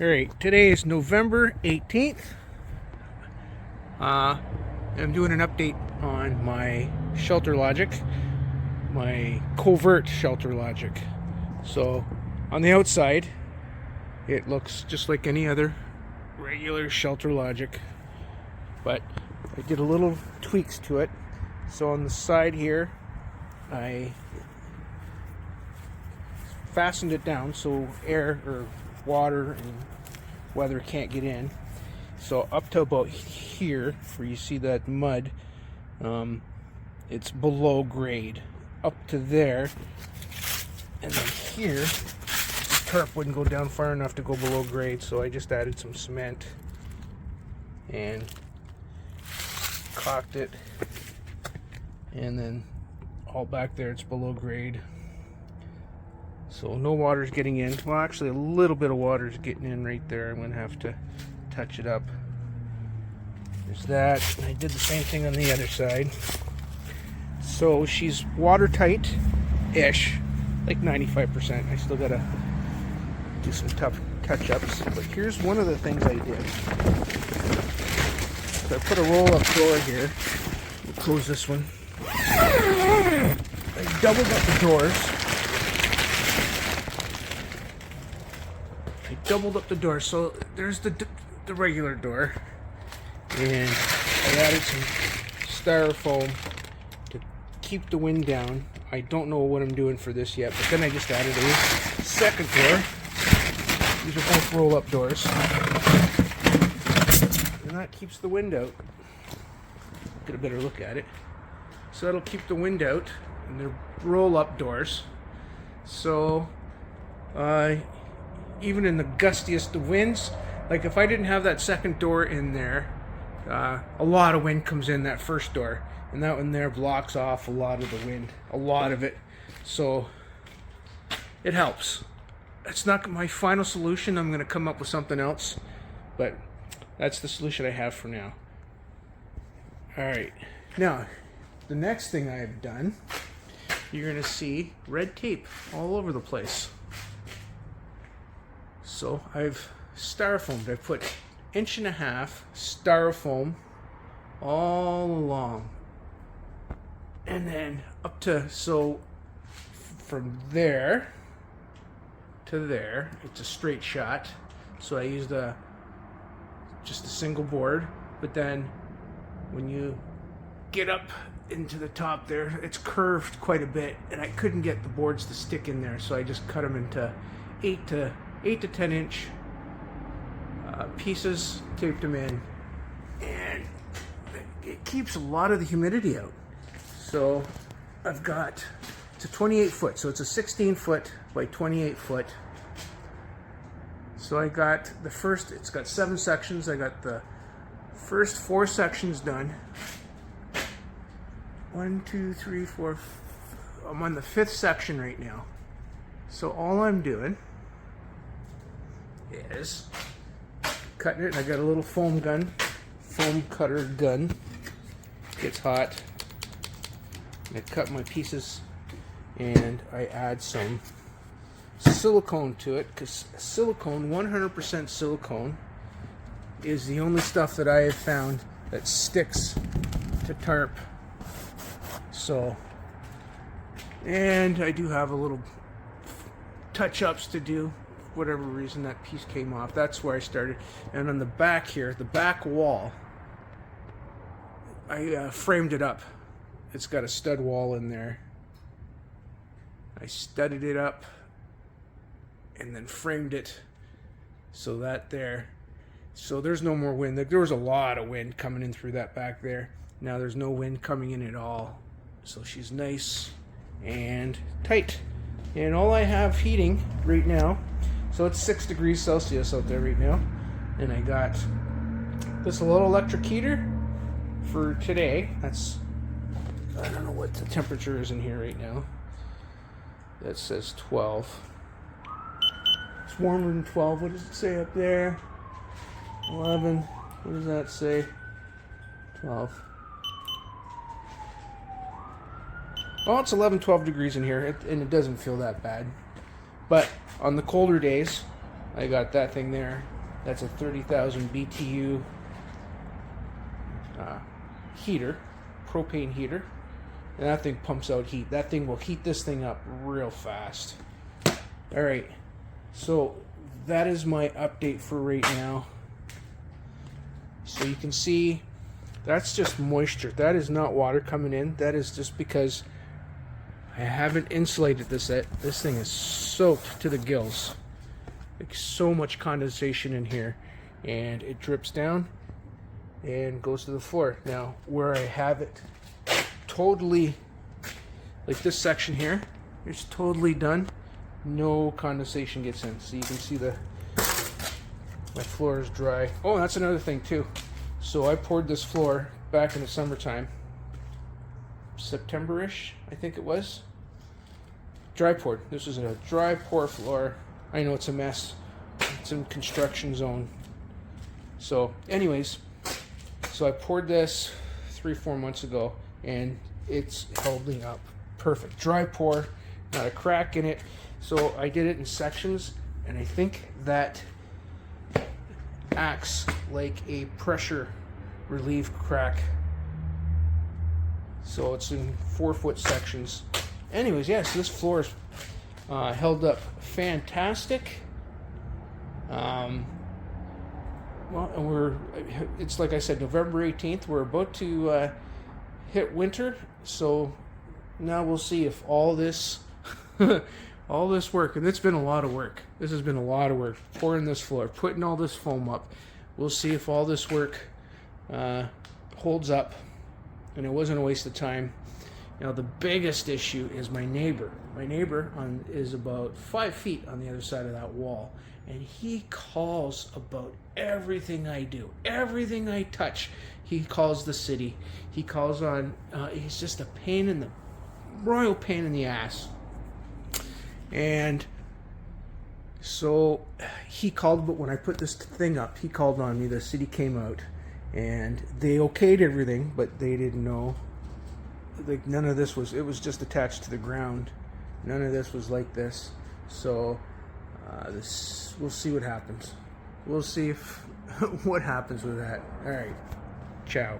Alright, today is November 18th. I'm doing an update on my shelter logic, my covert shelter logic. So, on the outside, it looks just like any other regular shelter logic, but I did a little tweaks to it. So on the side here, I fastened it down so air or water and weather can't get in. So up to about here, where you see that mud, it's below grade. Up to there, and then here, the tarp wouldn't go down far enough to go below grade, so I just added some cement and caulked it, and then all back there it's below grade. So no water's getting in. Well, actually a little bit of water's getting in right there. I'm going to have to touch it up. There's that. And I did the same thing on the other side. So she's watertight-ish, like 95%. I still got to do some tough touch-ups. But here's one of the things I did. So I put a roll-up door here. We'll close this one. I doubled up the doors. Doubled up the door, so there's the regular door, and I added some styrofoam to keep the wind down. I don't know what I'm doing for this yet, but then I just added a second door. These are both roll-up doors, and that keeps the wind out. Get a better look at it. So that'll keep the wind out, and they're roll-up doors. So even in the gustiest of winds, like if I didn't have that second door in there, a lot of wind comes in that first door, and that one there blocks off a lot of the wind, a lot of it. So it helps. It's not my final solution. I'm going to come up with something else, but that's the solution I have for now. Alright, now the next thing I've done, you're going to see red tape all over the place. So I've styrofoamed. I've put 1.5 inch styrofoam all along, and then up to, so from there to there, it's a straight shot. So I used just a single board, but then when you get up into the top there, it's curved quite a bit, and I couldn't get the boards to stick in there, so I just cut them into 8 to 10 inch pieces, taped them in, and it keeps a lot of the humidity out. So I've got, it's a 28 foot, so it's a 16 foot by 28 foot. So I got the first, it's got 7 sections. I got the first 4 sections done. 1, 2, 3, 4, I'm on the 5th section right now. So all I'm doing is cutting it. I got a little foam cutter gun. Gets hot. I cut my pieces and I add some silicone to it, because silicone, 100% silicone, is the only stuff that I have found that sticks to tarp. So, and I do have a little touch-ups to do. Whatever reason that piece came off, that's where I started. And on the back here, the back wall, I framed it up. It's got a stud wall in there. I studded it up and then framed it so that there, so there's no more wind. There was a lot of wind coming in through that back there. Now there's no wind coming in at all. So she's nice and tight. And all I have heating right now, so it's 6 degrees Celsius out there right now, and I got this little electric heater for today. That's, I don't know what the temperature is in here right now. That says 12. It's warmer than 12. What does it say up there? 11. What does that say? 12. Well, it's 11, 12 degrees in here, and it doesn't feel that bad. But on the colder days, I got that thing there. That's a 30,000 BTU heater, propane heater. And that thing pumps out heat. That thing will heat this thing up real fast. All right, so that is my update for right now. So you can see that's just moisture. That is not water coming in. That is just because I haven't insulated this yet. This thing is soaked to the gills. Like so much condensation in here, and it drips down and goes to the floor. Now where I have it totally, like this section here, it's totally done. No condensation gets in, so you can see my floor is dry. Oh, that's another thing too. So I poured this floor back in the summertime, September-ish, I think it was. Dry poured. This was a dry pour floor. I know it's a mess. It's in construction zone. So anyways, so I poured this 3-4 months ago, and it's holding up perfect. Dry pour, not a crack in it. So I did it in sections, and I think that acts like a pressure relief crack. So it's in 4-foot sections. Anyways, yes, this floor is held up fantastic. Well, and it's like I said, November 18th. We're about to hit winter, so now we'll see if all this, all this work, and it's been a lot of work. This has been a lot of work, pouring this floor, putting all this foam up. We'll see if all this work holds up, and it wasn't a waste of time. Now the biggest issue is my neighbor. My neighbor is about 5 feet on the other side of that wall, and he calls about everything I do, everything I touch. He calls the city. He calls on. He's just a royal pain in the ass. And so he called, but when I put this thing up, he called on me. The city came out, and they okayed everything, but they didn't know. Like none of this was. It was just attached to the ground. None of this was like this. So we'll see what happens. We'll see if what happens with that. All right. Ciao.